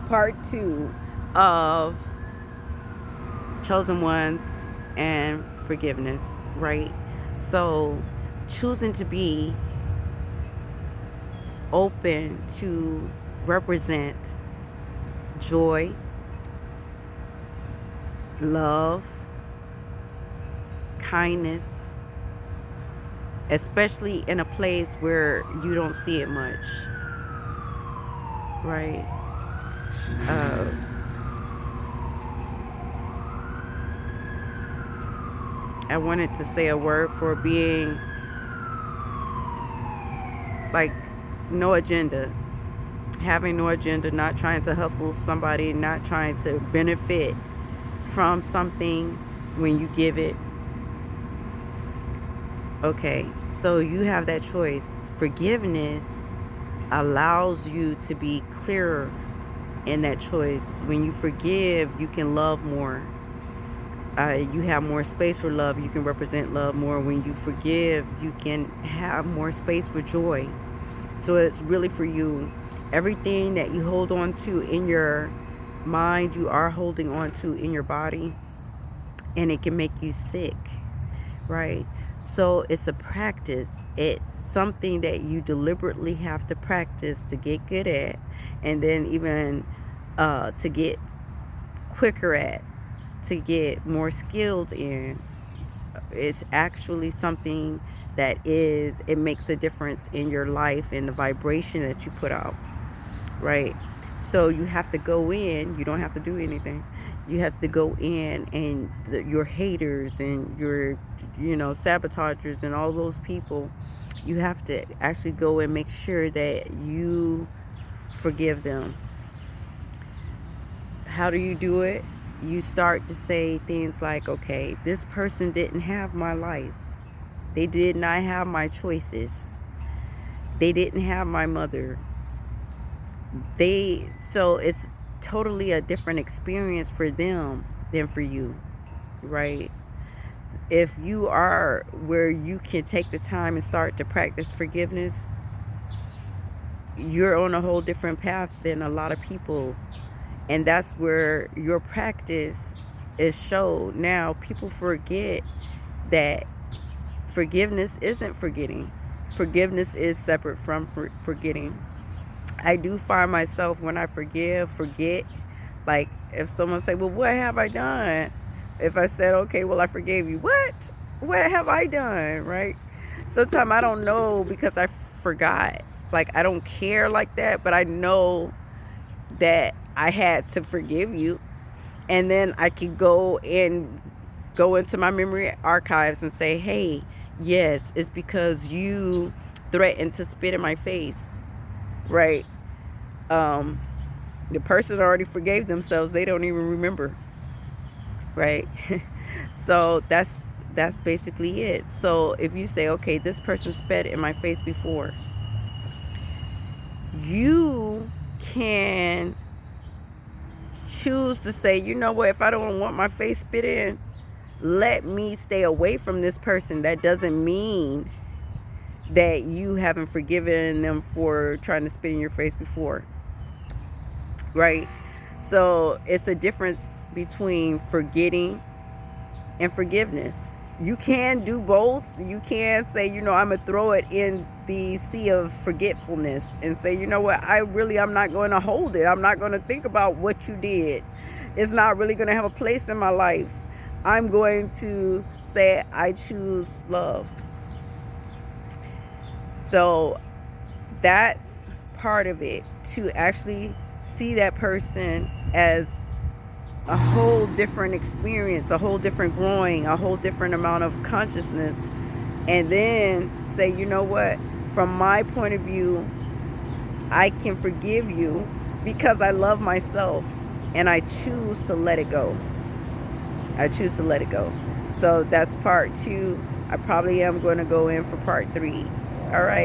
Part two of chosen ones and forgiveness, right? So, choosing to be open to represent joy, love, kindness, especially in a place where you don't see it much, right? Uh, I wanted to say a word for being like no agenda, having no agenda, not trying to hustle somebody, not trying to benefit from something when you give it. Okay, so you have that choice. Forgiveness allows you to be clearer in that choice. When you forgive, you can love more. You have more space for love. You can represent love more. When you forgive, you can have more space for joy. So it's really for you. Everything that you hold on to in your mind, you are holding on to in your body, and it can make you sick, right? So it's a practice. It's something that you deliberately have to practice to get good at, and then even to get quicker at, to get more skilled in. It's actually something that it makes a difference in your life and the vibration that you put out, right? So you have to go in, you don't have to do anything. You have to go in, and your haters and your, sabotagers and all those people, you have to actually go and make sure that you forgive them. How do you do it? You start to say things like, okay, this person didn't have my life. They did not have my choices. They didn't have my mother. So it's totally a different experience for them than for you, right? If you are where you can take the time and start to practice forgiveness, you're on a whole different path than a lot of people. And that's where your practice is showed. Now people forget that forgiveness isn't forgetting. Forgiveness is separate from forgetting. I do find myself, when I forget. Like, if someone say, well, what have I done? If I said, okay, well, I forgave you. What have I done, right? Sometimes I don't know because I forgot. Like, I don't care like that, but I know that I had to forgive you. And then I could go into my memory archives and say, hey, yes, it's because you threatened to spit in my face, right? um, the person already forgave themselves. They don't even remember, right? So that's basically it. So if you say, okay, this person spat in my face before, you can choose to say, you know what, if I don't want my face spit in, let me stay away from this person. That doesn't mean that you haven't forgiven them for trying to spit in your face before, right? So it's a difference between forgetting and forgiveness. You can do both. You can say, I'm going to throw it in the sea of forgetfulness and say, you know what, I'm not going to hold it. I'm not going to think about what you did. It's not really going to have a place in my life. I'm going to say, I choose love. So that's part of it, to actually see that person as a whole different experience, a whole different growing, a whole different amount of consciousness. And then say, you know what, from my point of view, I can forgive you because I love myself and I choose to let it go. I choose to let it go. So that's part two. I probably am going to go in for part three. All right.